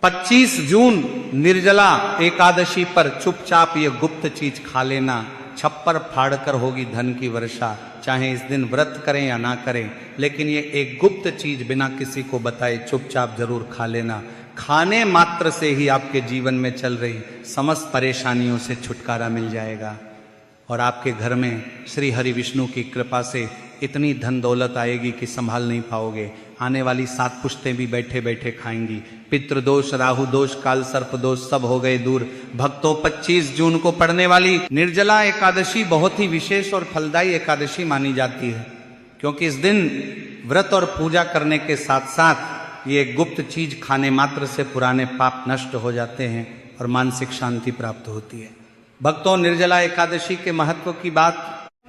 25 जून निर्जला एकादशी पर चुपचाप ये गुप्त चीज खा लेना, छप्पर फाड़कर होगी धन की वर्षा। चाहे इस दिन व्रत करें या ना करें, लेकिन ये एक गुप्त चीज बिना किसी को बताए चुपचाप जरूर खा लेना। खाने मात्र से ही आपके जीवन में चल रही समस्त परेशानियों से छुटकारा मिल जाएगा और आपके घर में श्री हरि विष्णु की कृपा से इतनी धन दौलत आएगी कि संभाल नहीं पाओगे। आने वाली 7 पुश्तें भी बैठे बैठे खाएंगी। पितृदोष, राहु दोष, काल सर्प दोष सब हो गए दूर। भक्तों, 25 जून को पड़ने वाली निर्जला एकादशी बहुत ही विशेष और फलदायी एकादशी मानी जाती है, क्योंकि इस दिन व्रत और पूजा करने के साथ साथ ये गुप्त चीज खाने मात्र से पुराने पाप नष्ट हो जाते हैं और मानसिक शांति प्राप्त होती है। भक्तों, निर्जला एकादशी के महत्व की बात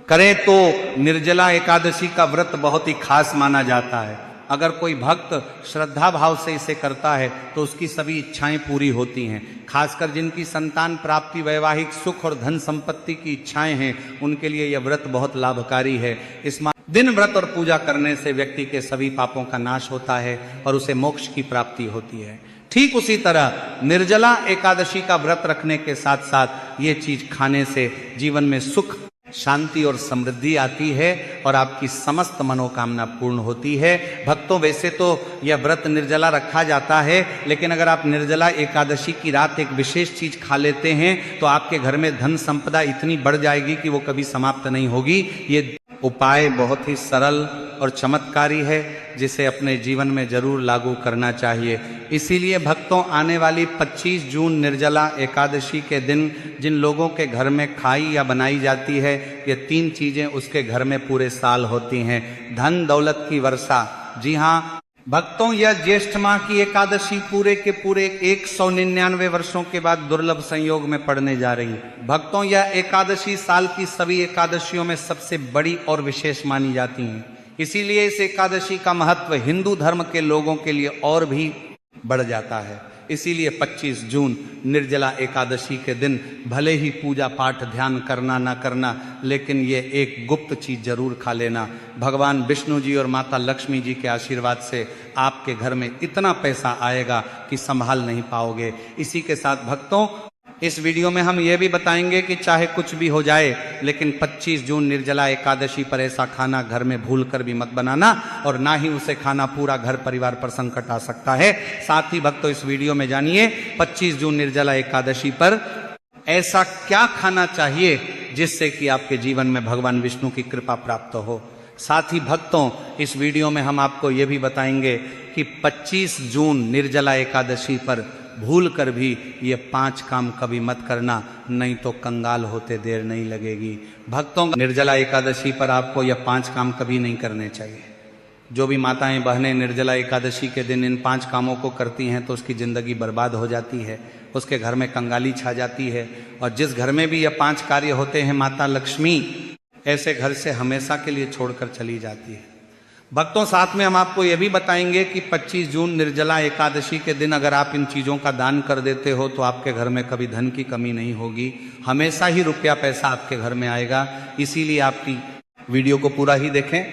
करें तो निर्जला एकादशी का व्रत बहुत ही खास माना जाता है। अगर कोई भक्त श्रद्धा भाव से इसे करता है तो उसकी सभी इच्छाएं पूरी होती हैं। खासकर जिनकी संतान प्राप्ति, वैवाहिक सुख और धन संपत्ति की इच्छाएं हैं, उनके लिए यह व्रत बहुत लाभकारी है। इस दिन व्रत और पूजा करने से व्यक्ति के सभी पापों का नाश होता है और उसे मोक्ष की प्राप्ति होती है। ठीक उसी तरह निर्जला एकादशी का व्रत रखने के साथ साथ ये चीज खाने से जीवन में सुख, शांति और समृद्धि आती है और आपकी समस्त मनोकामना पूर्ण होती है। भक्तों, वैसे तो यह व्रत निर्जला रखा जाता है, लेकिन अगर आप निर्जला एकादशी की रात एक विशेष चीज खा लेते हैं तो आपके घर में धन संपदा इतनी बढ़ जाएगी कि वो कभी समाप्त नहीं होगी। ये उपाय बहुत ही सरल और चमत्कारी है, जिसे अपने जीवन में जरूर लागू करना चाहिए। इसीलिए भक्तों, आने वाली 25 जून निर्जला एकादशी के दिन जिन लोगों के घर में खाई या बनाई जाती है, ये 3 चीजें उसके घर में पूरे साल होती हैं। धन दौलत की वर्षा। जी हाँ भक्तों, यह ज्येष्ठ माह की एकादशी पूरे के पूरे 199 वर्षों के बाद दुर्लभ संयोग में पड़ने जा रही है। भक्तों, यह एकादशी साल की सभी एकादशियों में सबसे बड़ी और विशेष मानी जाती है। इसीलिए इस एकादशी का महत्व हिंदू धर्म के लोगों के लिए और भी बढ़ जाता है। इसीलिए 25 जून निर्जला एकादशी के दिन भले ही पूजा पाठ ध्यान करना ना करना, लेकिन ये एक गुप्त चीज जरूर खा लेना। भगवान विष्णु जी और माता लक्ष्मी जी के आशीर्वाद से आपके घर में इतना पैसा आएगा कि संभाल नहीं पाओगे। इसी के साथ भक्तों, इस वीडियो में हम ये भी बताएंगे कि चाहे कुछ भी हो जाए, लेकिन 25 जून निर्जला एकादशी पर ऐसा खाना घर में भूल कर भी मत बनाना और ना ही उसे खाना, पूरा घर परिवार पर संकट आ सकता है। साथ ही भक्तों, इस वीडियो में जानिए 25 जून निर्जला एकादशी पर ऐसा क्या खाना चाहिए जिससे कि आपके जीवन में भगवान विष्णु की कृपा प्राप्त हो। साथ ही भक्तों, इस वीडियो में हम आपको ये भी बताएंगे कि 25 जून निर्जला एकादशी पर भूल कर भी ये 5 काम कभी मत करना, नहीं तो कंगाल होते देर नहीं लगेगी। भक्तों, निर्जला एकादशी पर आपको यह 5 काम कभी नहीं करने चाहिए। जो भी माताएं बहनें निर्जला एकादशी के दिन इन 5 कामों को करती हैं तो उसकी जिंदगी बर्बाद हो जाती है, उसके घर में कंगाली छा जाती है। और जिस घर में भी यह 5 कार्य होते हैं, माता लक्ष्मी ऐसे घर से हमेशा के लिए छोड़कर चली जाती है। भक्तों, साथ में हम आपको यह भी बताएंगे कि 25 जून निर्जला एकादशी के दिन अगर आप इन चीज़ों का दान कर देते हो तो आपके घर में कभी धन की कमी नहीं होगी, हमेशा ही रुपया पैसा आपके घर में आएगा। इसीलिए आपकी वीडियो को पूरा ही देखें,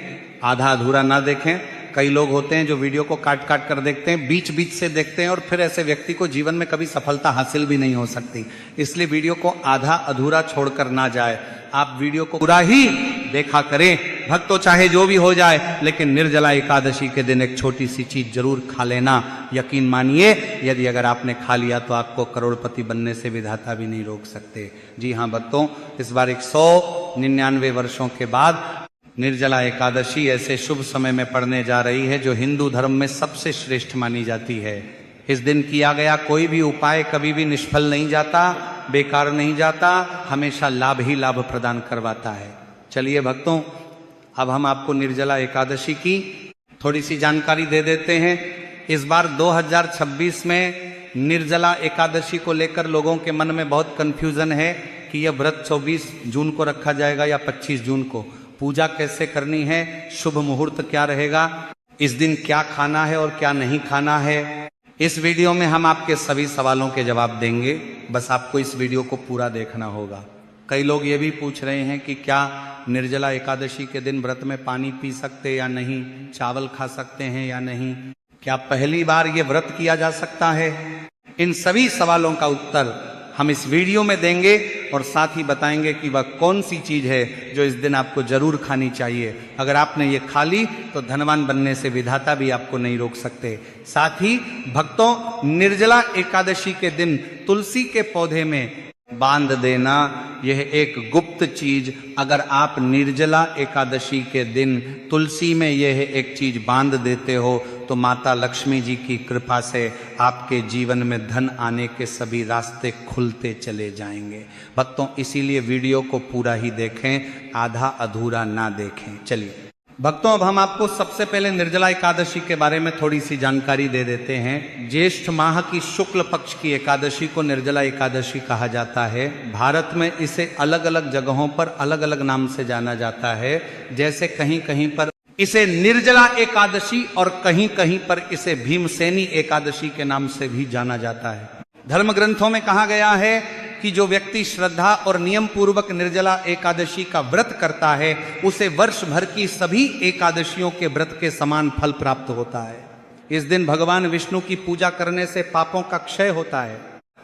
आधा अधूरा ना देखें। कई लोग होते हैं जो वीडियो को काट काट कर देखते हैं, बीच बीच से देखते हैं, और फिर ऐसे व्यक्ति को जीवन में कभी सफलता हासिल भी नहीं हो सकती। इसलिए वीडियो को आधा अधूरा छोड़कर ना जाए, आप वीडियो को पूरा ही देखा करें। भक्तों, चाहे जो भी हो जाए, लेकिन निर्जला एकादशी के दिन एक छोटी सी चीज जरूर खा लेना। यकीन मानिए, यदि अगर आपने खा लिया तो आपको करोड़पति बनने से विधाता भी नहीं रोक सकते। जी हाँ भक्तों, इस बार 199 वर्षों के बाद निर्जला एकादशी ऐसे शुभ समय में पड़ने जा रही है जो हिंदू धर्म में सबसे श्रेष्ठ मानी जाती है। इस दिन किया गया कोई भी उपाय कभी भी निष्फल नहीं जाता, बेकार नहीं जाता, हमेशा लाभ ही लाभ प्रदान करवाता है। चलिए भक्तों, अब हम आपको निर्जला एकादशी की थोड़ी सी जानकारी दे देते हैं। इस बार 2026 में निर्जला एकादशी को लेकर लोगों के मन में बहुत कंफ्यूजन है कि यह व्रत 24 जून को रखा जाएगा या 25 जून को। पूजा कैसे करनी है, शुभ मुहूर्त क्या रहेगा, इस दिन क्या खाना है और क्या नहीं खाना है, इस वीडियो में हम आपके सभी सवालों के जवाब देंगे। बस आपको इस वीडियो को पूरा देखना होगा। कई लोग ये भी पूछ रहे हैं कि क्या निर्जला एकादशी के दिन व्रत में पानी पी सकते या नहीं, चावल खा सकते हैं या नहीं, क्या पहली बार ये व्रत किया जा सकता है। इन सभी सवालों का उत्तर हम इस वीडियो में देंगे और साथ ही बताएंगे कि वह कौन सी चीज है जो इस दिन आपको जरूर खानी चाहिए। अगर आपने ये खा ली तो धनवान बनने से विधाता भी आपको नहीं रोक सकते। साथ ही भक्तों, निर्जला एकादशी के दिन तुलसी के पौधे में बांध देना यह एक गुप्त चीज, अगर आप निर्जला एकादशी के दिन तुलसी में यह एक चीज बांध देते हो तो माता लक्ष्मी जी की कृपा से आपके जीवन में धन आने के सभी रास्ते खुलते चले जाएंगे। भक्तों, इसीलिए वीडियो को पूरा ही देखें, आधा अधूरा ना देखें। चलिए भक्तों, अब हम आपको सबसे पहले निर्जला एकादशी के बारे में थोड़ी सी जानकारी दे देते हैं। ज्येष्ठ माह की शुक्ल पक्ष की एकादशी को निर्जला एकादशी कहा जाता है। भारत में इसे अलग अलग जगहों पर अलग अलग नाम से जाना जाता है। जैसे कहीं कहीं पर इसे निर्जला एकादशी और कहीं कहीं पर इसे भीमसेनी एकादशी के नाम से भी जाना जाता है। धर्म ग्रंथों में कहा गया है कि जो व्यक्ति श्रद्धा और नियम पूर्वक निर्जला एकादशी का व्रत करता है उसे वर्ष भर की सभी एकादशियों के व्रत के समान फल प्राप्त होता है। इस दिन भगवान विष्णु की पूजा करने से पापों का क्षय होता है,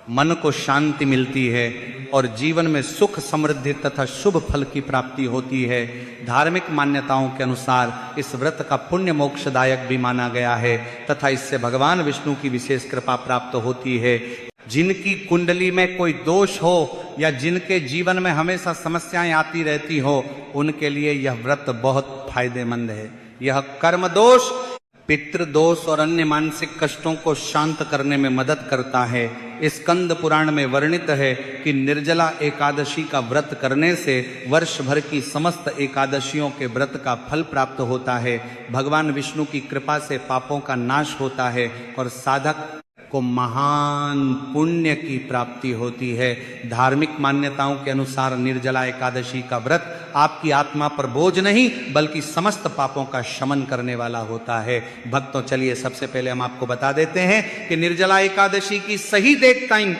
मन को शांति मिलती है और जीवन में सुख समृद्धि तथा शुभ फल की प्राप्ति होती है। धार्मिक मान्यताओं के अनुसार इस व्रत का पुण्य मोक्षदायक भी माना गया है तथा इससे भगवान विष्णु की विशेष कृपा प्राप्त होती है। जिनकी कुंडली में कोई दोष हो या जिनके जीवन में हमेशा समस्याएं आती रहती हो, उनके लिए यह व्रत बहुत फायदेमंद है। यह कर्म दोष, पितृदोष और अन्य मानसिक कष्टों को शांत करने में मदद करता है। स्कंद पुराण में वर्णित है कि निर्जला एकादशी का व्रत करने से वर्ष भर की समस्त एकादशियों के व्रत का फल प्राप्त होता है। भगवान विष्णु की कृपा से पापों का नाश होता है और साधक को महान पुण्य की प्राप्ति होती है। धार्मिक मान्यताओं के अनुसार निर्जला एकादशी का व्रत आपकी आत्मा पर बोझ नहीं बल्कि समस्त पापों का शमन करने वाला होता है। भक्तों, चलिए सबसे पहले हम आपको बता देते हैं कि निर्जला एकादशी की सही डेट टाइम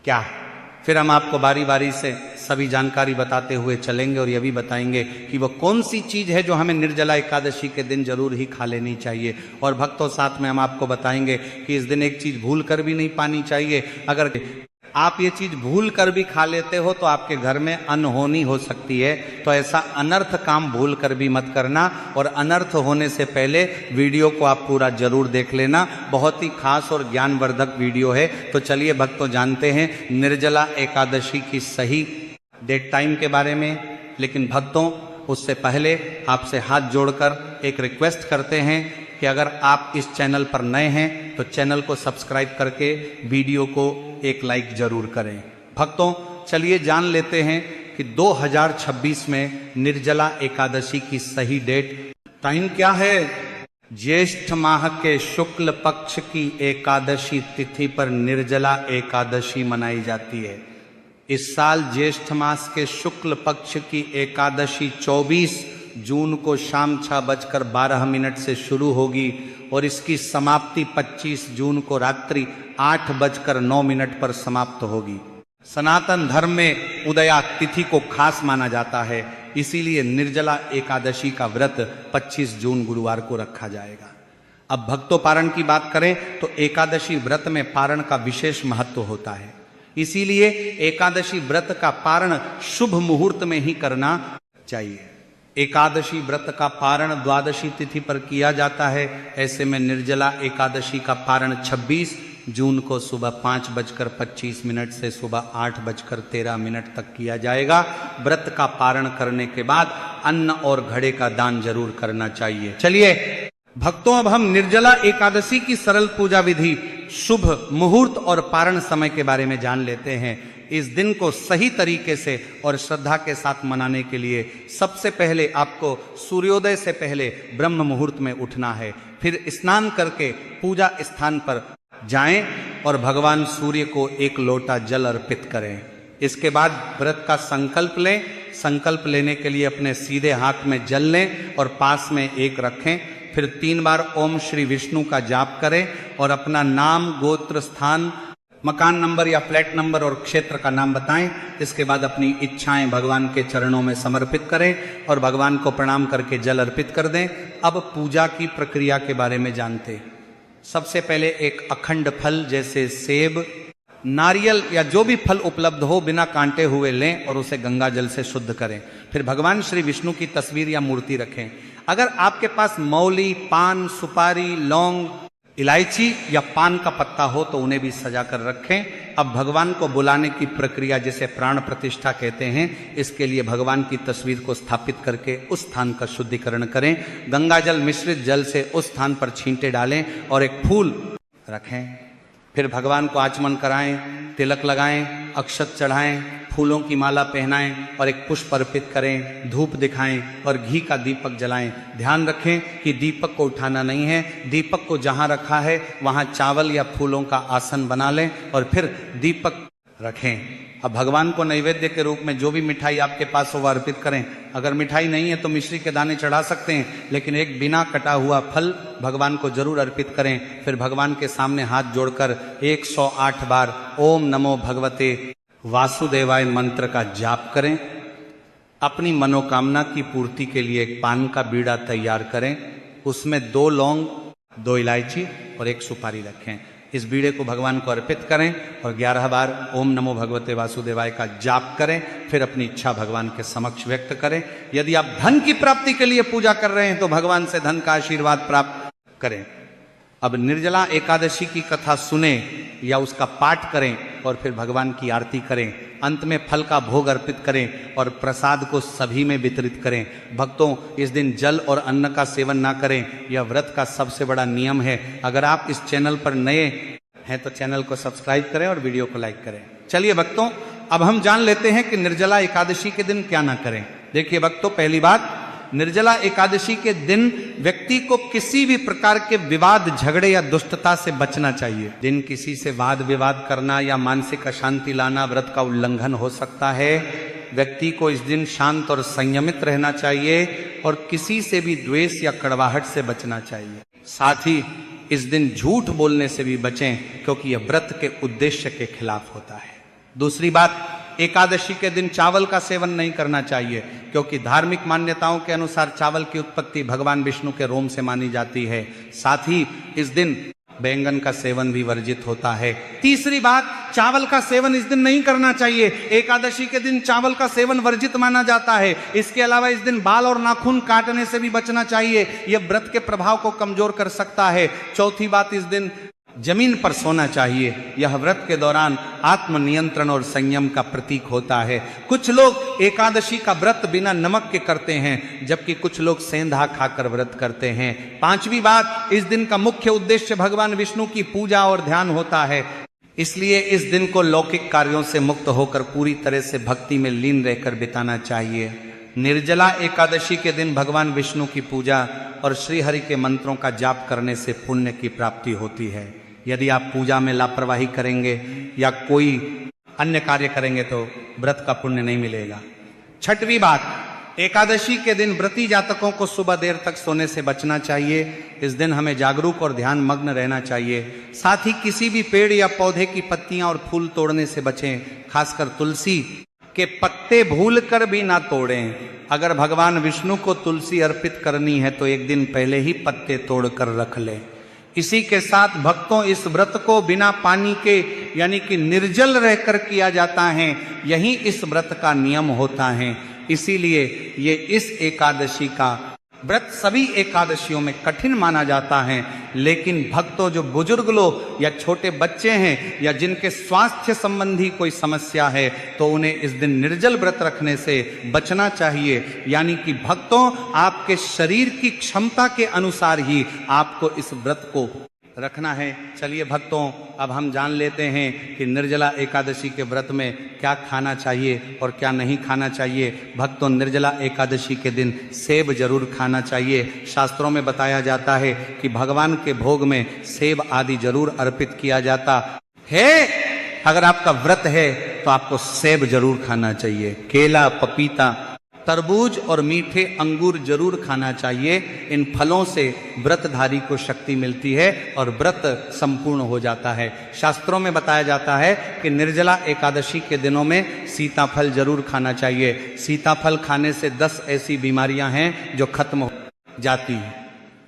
क्या है, फिर हम आपको बारी बारी से सभी जानकारी बताते हुए चलेंगे और यह भी बताएंगे कि वह कौन सी चीज है जो हमें निर्जला एकादशी के दिन जरूर ही खा लेनी चाहिए। और भक्तों, साथ में हम आपको बताएंगे कि इस दिन एक चीज भूल कर भी नहीं पानी चाहिए। अगर आप ये चीज भूल कर भी खा लेते हो तो आपके घर में अनहोनी हो सकती है, तो ऐसा अनर्थ काम भूल कर भी मत करना। और अनर्थ होने से पहले वीडियो को आप पूरा जरूर देख लेना, बहुत ही खास और ज्ञानवर्धक वीडियो है। तो चलिए भक्तों, जानते हैं निर्जला एकादशी की सही डेट टाइम के बारे में। लेकिन भक्तों, उससे पहले आपसे हाथ जोड़कर एक रिक्वेस्ट करते हैं कि अगर आप इस चैनल पर नए हैं तो चैनल को सब्सक्राइब करके वीडियो को एक लाइक जरूर करें। भक्तों, चलिए जान लेते हैं कि 2026 में निर्जला एकादशी की सही डेट टाइम क्या है। ज्येष्ठ माह के शुक्ल पक्ष की एकादशी तिथि पर निर्जला एकादशी मनाई जाती है। इस साल ज्येष्ठ मास के शुक्ल पक्ष की एकादशी 24 जून को शाम 6:12 से शुरू होगी और इसकी समाप्ति 25 जून को रात्रि 8:09 पर समाप्त होगी। सनातन धर्म में उदया तिथि को खास माना जाता है, इसीलिए निर्जला एकादशी का व्रत 25 जून गुरुवार को रखा जाएगा। अब भक्तों, पारण की बात करें तो एकादशी व्रत में पारण का विशेष महत्व होता है, इसीलिए एकादशी व्रत का पारण शुभ मुहूर्त में ही करना चाहिए। एकादशी व्रत का पारण द्वादशी तिथि पर किया जाता है। ऐसे में निर्जला एकादशी का पारण 26 जून को सुबह 5:25 से सुबह 8:13 तक किया जाएगा। व्रत का पारण करने के बाद अन्न और घड़े का दान जरूर करना चाहिए। चलिए भक्तों, अब हम निर्जला एकादशी की सरल पूजा विधि, शुभ मुहूर्त और पारण समय के बारे में जान लेते हैं। इस दिन को सही तरीके से और श्रद्धा के साथ मनाने के लिए सबसे पहले आपको सूर्योदय से पहले ब्रह्म मुहूर्त में उठना है। फिर स्नान करके पूजा स्थान पर जाएं और भगवान सूर्य को एक लोटा जल अर्पित करें। इसके बाद व्रत का संकल्प लें। संकल्प लेने के लिए अपने सीधे हाथ में जल लें और पास में एक रखें। फिर 3 बार ओम श्री विष्णु का जाप करें और अपना नाम, गोत्र, स्थान, मकान नंबर या फ्लैट नंबर और क्षेत्र का नाम बताएं। इसके बाद अपनी इच्छाएं भगवान के चरणों में समर्पित करें और भगवान को प्रणाम करके जल अर्पित कर दें। अब पूजा की प्रक्रिया के बारे में जानते हैं। सबसे पहले एक अखंड फल जैसे सेब, नारियल या जो भी फल उपलब्ध हो बिना कांटे हुए लें और उसे गंगा जल से शुद्ध करें। फिर भगवान श्री विष्णु की तस्वीर या मूर्ति रखें। अगर आपके पास मौली, पान, सुपारी, लौंग, इलायची या पान का पत्ता हो तो उन्हें भी सजा कर रखें। अब भगवान को बुलाने की प्रक्रिया, जिसे प्राण प्रतिष्ठा कहते हैं, इसके लिए भगवान की तस्वीर को स्थापित करके उस स्थान का शुद्धिकरण करें। गंगा जल मिश्रित जल से उस स्थान पर छींटे डालें और एक फूल रखें। फिर भगवान को आचमन कराएं, तिलक लगाएं, अक्षत चढ़ाएं, फूलों की माला पहनाएं और एक पुष्प अर्पित करें, धूप दिखाएं और घी का दीपक जलाएं। ध्यान रखें कि दीपक को उठाना नहीं है, दीपक को जहां रखा है वहां चावल या फूलों का आसन बना लें और फिर दीपक रखें। अब भगवान को नैवेद्य के रूप में जो भी मिठाई आपके पास हो वह अर्पित करें। अगर मिठाई नहीं है तो मिश्री के दाने चढ़ा सकते हैं, लेकिन एक बिना कटा हुआ फल भगवान को जरूर अर्पित करें। फिर भगवान के सामने हाथ जोड़कर 108 बार ओम नमो भगवते वासुदेवाय मंत्र का जाप करें। अपनी मनोकामना की पूर्ति के लिए एक पान का बीड़ा तैयार करें, उसमें 2 लौंग, 2 इलायची और 1 सुपारी रखें। इस बीड़े को भगवान को अर्पित करें और 11 बार ओम नमो भगवते वासुदेवाय का जाप करें। फिर अपनी इच्छा भगवान के समक्ष व्यक्त करें। यदि आप धन की प्राप्ति के लिए पूजा कर रहे हैं तो भगवान से धन का आशीर्वाद प्राप्त करें। अब निर्जला एकादशी की कथा सुने या उसका पाठ करें और फिर भगवान की आरती करें। अंत में फल का भोग अर्पित करें और प्रसाद को सभी में वितरित करें। भक्तों, इस दिन जल और अन्न का सेवन ना करें, यह व्रत का सबसे बड़ा नियम है। अगर आप इस चैनल पर नए हैं तो चैनल को सब्सक्राइब करें और वीडियो को लाइक करें। चलिए भक्तों, अब हम जान लेते हैं कि निर्जला एकादशी के दिन क्या ना करें। देखिए भक्तों, पहली बात, निर्जला एकादशी के दिन व्यक्ति को किसी भी प्रकार के विवाद, झगड़े या दुष्टता से बचना चाहिए। दिन किसी से वाद विवाद करना या मानसिक अशांति लाना व्रत का उल्लंघन हो सकता है। व्यक्ति को इस दिन शांत और संयमित रहना चाहिए और किसी से भी द्वेष या कड़वाहट से बचना चाहिए। साथ ही इस दिन झूठ बोलने से भी बचें, क्योंकि यह व्रत के उद्देश्य के खिलाफ होता है। दूसरी बात, एकादशी के दिन चावल का सेवन नहीं करना चाहिए, क्योंकि धार्मिक मान्यताओं के अनुसार चावल की उत्पत्ति भगवान विष्णु के रोम से मानी जाती है। साथ ही इस दिन बैंगन का सेवन भी वर्जित होता है। तीसरी बात, चावल का सेवन इस दिन नहीं करना चाहिए। एकादशी के दिन चावल का सेवन वर्जित माना जाता है। इसके अलावा इस दिन बाल और नाखून काटने से भी बचना चाहिए, यह व्रत के प्रभाव को कमजोर कर सकता है। चौथी बात, इस दिन जमीन पर सोना चाहिए। यह व्रत के दौरान आत्मनियंत्रण और संयम का प्रतीक होता है। कुछ लोग एकादशी का व्रत बिना नमक के करते हैं, जबकि कुछ लोग सेंधा खाकर व्रत करते हैं। पांचवी बात, इस दिन का मुख्य उद्देश्य भगवान विष्णु की पूजा और ध्यान होता है। इसलिए इस दिन को लौकिक कार्यों से मुक्त होकर पूरी तरह से भक्ति में लीन रहकर बिताना चाहिए। निर्जला एकादशी के दिन भगवान विष्णु की पूजा और श्रीहरि के मंत्रों का जाप करने से पुण्य की प्राप्ति होती है। यदि आप पूजा में लापरवाही करेंगे या कोई अन्य कार्य करेंगे तो व्रत का पुण्य नहीं मिलेगा। छठवीं बात, एकादशी के दिन व्रती जातकों को सुबह देर तक सोने से बचना चाहिए। इस दिन हमें जागरूक और ध्यान मग्न रहना चाहिए। साथ ही किसी भी पेड़ या पौधे की पत्तियां और फूल तोड़ने से बचें, खासकर तुलसी के पत्ते भूल कर भी ना तोड़ें। अगर भगवान विष्णु को तुलसी अर्पित करनी है तो एक दिन पहले ही पत्ते तोड़ कर रख लें। इसी के साथ भक्तों, इस व्रत को बिना पानी के यानी कि निर्जल रहकर किया जाता है। यही इस व्रत का नियम होता है। इसीलिए ये इस एकादशी का व्रत सभी एकादशियों में कठिन माना जाता है। लेकिन भक्तों, जो बुजुर्ग लोग या छोटे बच्चे हैं या जिनके स्वास्थ्य संबंधी कोई समस्या है तो उन्हें इस दिन निर्जल व्रत रखने से बचना चाहिए। यानी कि भक्तों, आपके शरीर की क्षमता के अनुसार ही आपको इस व्रत को रखना है। चलिए भक्तों, अब हम जान लेते हैं कि निर्जला एकादशी के व्रत में क्या खाना चाहिए और क्या नहीं खाना चाहिए। भक्तों, निर्जला एकादशी के दिन सेब जरूर खाना चाहिए। शास्त्रों में बताया जाता है कि भगवान के भोग में सेब आदि जरूर अर्पित किया जाता है। अगर आपका व्रत है तो आपको सेब जरूर खाना चाहिए। केला, पपीता, तरबूज और मीठे अंगूर जरूर खाना चाहिए। इन फलों से व्रतधारी को शक्ति मिलती है और व्रत संपूर्ण हो जाता है। शास्त्रों में बताया जाता है कि निर्जला एकादशी के दिनों में सीताफल जरूर खाना चाहिए। सीताफल खाने से 10 ऐसी बीमारियां हैं जो खत्म हो जाती हैं।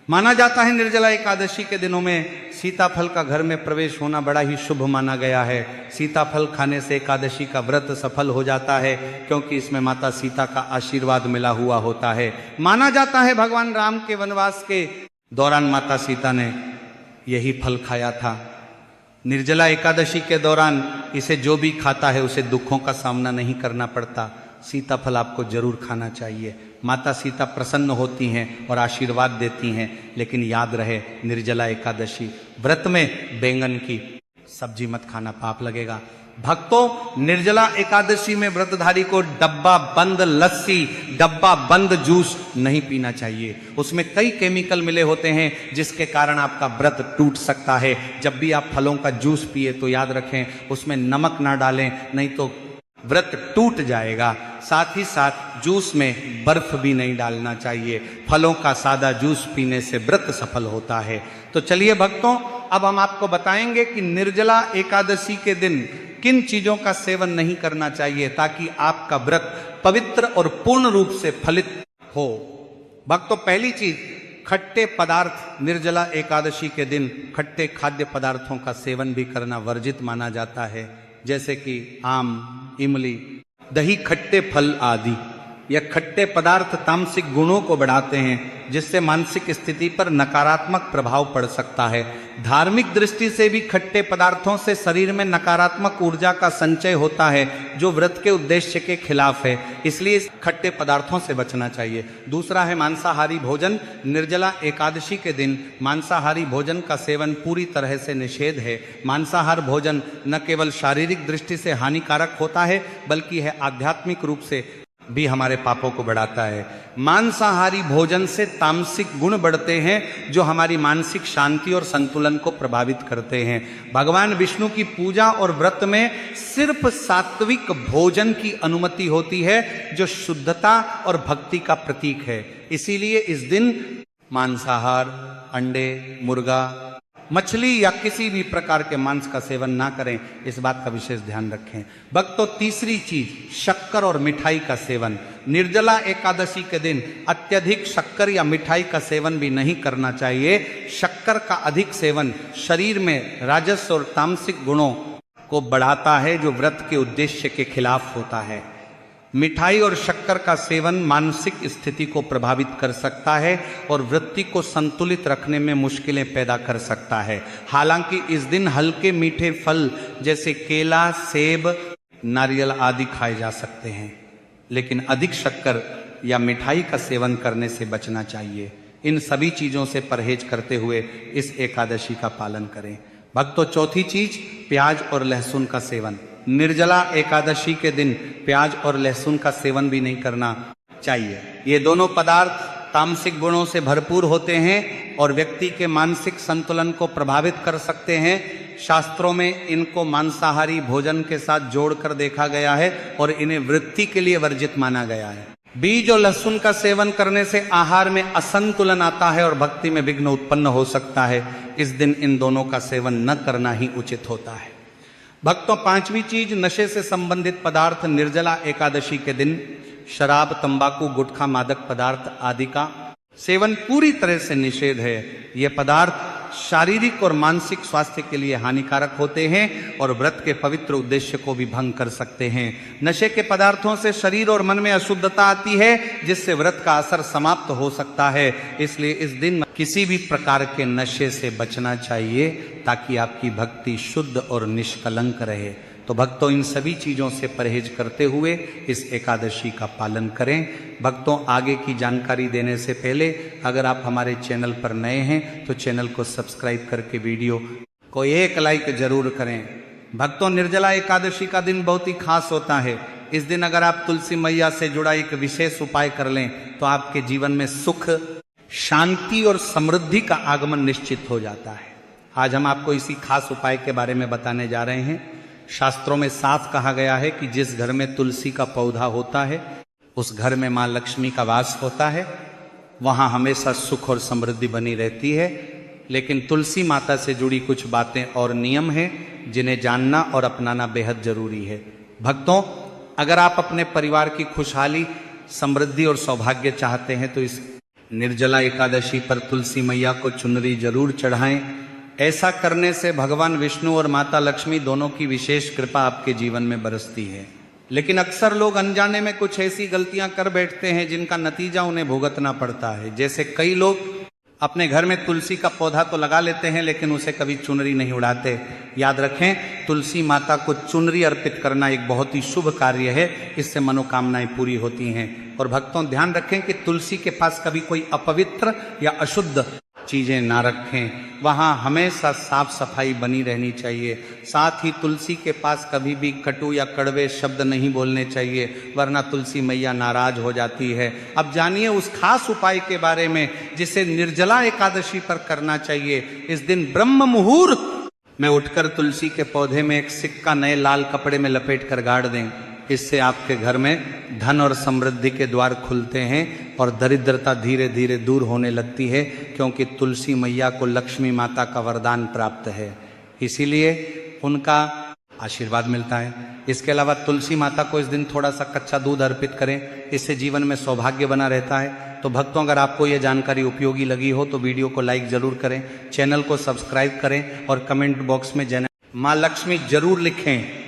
माना जाता है निर्जला एकादशी के दिनों में सीताफल का घर में प्रवेश होना बड़ा ही शुभ माना गया है। सीताफल खाने से एकादशी का व्रत सफल हो जाता है, क्योंकि इसमें माता सीता का आशीर्वाद मिला हुआ होता है। माना जाता है भगवान राम के वनवास के दौरान माता सीता ने यही फल खाया था। निर्जला एकादशी के दौरान इसे जो भी खाता है उसे दुखों का सामना नहीं करना पड़ता। सीताफल आपको जरूर खाना चाहिए। माता सीता प्रसन्न होती हैं और आशीर्वाद देती हैं। लेकिन याद रहे, निर्जला एकादशी व्रत में बैंगन की सब्जी मत खाना, पाप लगेगा। भक्तों, निर्जला एकादशी में व्रतधारी को डब्बा बंद लस्सी, डब्बा बंद जूस नहीं पीना चाहिए। उसमें कई केमिकल मिले होते हैं जिसके कारण आपका व्रत टूट सकता है। जब भी आप फलों का जूस पिए तो याद रखें उसमें नमक ना डालें, नहीं तो व्रत टूट जाएगा। साथ ही साथ जूस में बर्फ भी नहीं डालना चाहिए। फलों का सादा जूस पीने से व्रत सफल होता है। तो चलिए भक्तों, अब हम आपको बताएंगे कि निर्जला एकादशी के दिन किन चीजों का सेवन नहीं करना चाहिए ताकि आपका व्रत पवित्र और पूर्ण रूप से फलित हो। भक्तों, पहली चीज, खट्टे पदार्थ। निर्जला एकादशी के दिन खट्टे खाद्य पदार्थों का सेवन भी करना वर्जित माना जाता है, जैसे कि आम, इमली, दही, खट्टे फल आदि। यह खट्टे पदार्थ तामसिक गुणों को बढ़ाते हैं, जिससे मानसिक स्थिति पर नकारात्मक प्रभाव पड़ सकता है। धार्मिक दृष्टि से भी खट्टे पदार्थों से शरीर में नकारात्मक ऊर्जा का संचय होता है, जो व्रत के उद्देश्य के खिलाफ है। इसलिए खट्टे पदार्थों से बचना चाहिए। दूसरा है मांसाहारी भोजन। निर्जला एकादशी के दिन मांसाहारी भोजन का सेवन पूरी तरह से निषेध है। मांसाहार भोजन न केवल शारीरिक दृष्टि से हानिकारक होता है, बल्कि है आध्यात्मिक रूप से भी हमारे पापों को बढ़ाता है। मांसाहारी भोजन से तामसिक गुण बढ़ते हैं, जो हमारी मानसिक शांति और संतुलन को प्रभावित करते हैं। भगवान विष्णु की पूजा और व्रत में सिर्फ सात्विक भोजन की अनुमति होती है, जो शुद्धता और भक्ति का प्रतीक है। इसीलिए इस दिन मांसाहार, अंडे, मुर्गा, मछली या किसी भी प्रकार के मांस का सेवन ना करें, इस बात का विशेष ध्यान रखें। भक्तों, तीसरी चीज, शक्कर और मिठाई का सेवन। निर्जला एकादशी के दिन अत्यधिक शक्कर या मिठाई का सेवन भी नहीं करना चाहिए। शक्कर का अधिक सेवन शरीर में राजस और तामसिक गुणों को बढ़ाता है, जो व्रत के उद्देश्य के खिलाफ होता है। मिठाई और शक्कर का सेवन मानसिक स्थिति को प्रभावित कर सकता है और वृत्ति को संतुलित रखने में मुश्किलें पैदा कर सकता है। हालांकि इस दिन हल्के मीठे फल जैसे केला, सेब, नारियल आदि खाए जा सकते हैं, लेकिन अधिक शक्कर या मिठाई का सेवन करने से बचना चाहिए। इन सभी चीजों से परहेज करते हुए इस एकादशी का पालन करें। भक्तों, चौथी चीज, प्याज और लहसुन का सेवन। निर्जला एकादशी के दिन प्याज और लहसुन का सेवन भी नहीं करना चाहिए। ये दोनों पदार्थ तामसिक गुणों से भरपूर होते हैं और व्यक्ति के मानसिक संतुलन को प्रभावित कर सकते हैं। शास्त्रों में इनको मांसाहारी भोजन के साथ जोड़कर देखा गया है और इन्हें वृत्ति के लिए वर्जित माना गया है। बीज और लहसुन का सेवन करने से आहार में असंतुलन आता है और भक्ति में विघ्न उत्पन्न हो सकता है। इस दिन इन दोनों का सेवन न करना ही उचित होता है। भक्तों, पांचवी चीज, नशे से संबंधित पदार्थ। निर्जला एकादशी के दिन शराब, तंबाकू, गुटखा, मादक पदार्थ आदि का सेवन पूरी तरह से निषेध है। ये पदार्थ शारीरिक और मानसिक स्वास्थ्य के लिए हानिकारक होते हैं और व्रत के पवित्र उद्देश्य को भी भंग कर सकते हैं। नशे के पदार्थों से शरीर और मन में अशुद्धता आती है, जिससे व्रत का असर समाप्त हो सकता है। इसलिए इस दिन किसी भी प्रकार के नशे से बचना चाहिए ताकि आपकी भक्ति शुद्ध और निष्कलंक रहे। तो भक्तों, इन सभी चीजों से परहेज करते हुए इस एकादशी का पालन करें। भक्तों, आगे की जानकारी देने से पहले अगर आप हमारे चैनल पर नए हैं तो चैनल को सब्सक्राइब करके वीडियो को एक लाइक जरूर करें। भक्तों, निर्जला एकादशी का दिन बहुत ही खास होता है। इस दिन अगर आप तुलसी मैया से जुड़ा एक विशेष उपाय कर लें तो आपके जीवन में सुख, शांति और समृद्धि का आगमन निश्चित हो जाता है। आज हम आपको इसी खास उपाय के बारे में बताने जा रहे हैं। शास्त्रों में साफ कहा गया है कि जिस घर में तुलसी का पौधा होता है उस घर में मां लक्ष्मी का वास होता है, वहां हमेशा सुख और समृद्धि बनी रहती है। लेकिन तुलसी माता से जुड़ी कुछ बातें और नियम हैं जिन्हें जानना और अपनाना बेहद जरूरी है। भक्तों, अगर आप अपने परिवार की खुशहाली, समृद्धि और सौभाग्य चाहते हैं तो इस निर्जला एकादशी पर तुलसी मैया को चुनरी जरूर चढ़ाएं। ऐसा करने से भगवान विष्णु और माता लक्ष्मी दोनों की विशेष कृपा आपके जीवन में बरसती है। लेकिन अक्सर लोग अनजाने में कुछ ऐसी गलतियां कर बैठते हैं जिनका नतीजा उन्हें भुगतना पड़ता है। जैसे कई लोग अपने घर में तुलसी का पौधा तो लगा लेते हैं लेकिन उसे कभी चुनरी नहीं उड़ाते। याद रखें, तुलसी माता को चुनरी अर्पित करना एक बहुत ही शुभ कार्य है, इससे मनोकामनाएं पूरी होती हैं। और भक्तों ध्यान रखें कि तुलसी के पास कभी कोई अपवित्र या अशुद्ध चीजें ना रखें, वहाँ हमेशा साफ सफाई बनी रहनी चाहिए। साथ ही तुलसी के पास कभी भी कटु या कड़वे शब्द नहीं बोलने चाहिए, वरना तुलसी मैया नाराज हो जाती है। अब जानिए उस खास उपाय के बारे में जिसे निर्जला एकादशी पर करना चाहिए। इस दिन ब्रह्म मुहूर्त में उठकर तुलसी के पौधे में एक सिक्का नए लाल कपड़े में लपेट कर गाड़ दें। इससे आपके घर में धन और समृद्धि के द्वार खुलते हैं और दरिद्रता धीरे धीरे दूर होने लगती है, क्योंकि तुलसी मैया को लक्ष्मी माता का वरदान प्राप्त है, इसीलिए उनका आशीर्वाद मिलता है। इसके अलावा तुलसी माता को इस दिन थोड़ा सा कच्चा दूध अर्पित करें, इससे जीवन में सौभाग्य बना रहता है। तो भक्तों, अगर आपको यह जानकारी उपयोगी लगी हो तो वीडियो को लाइक जरूर करें, चैनल को सब्सक्राइब करें और कमेंट बॉक्स में जय मां लक्ष्मी जरूर लिखें।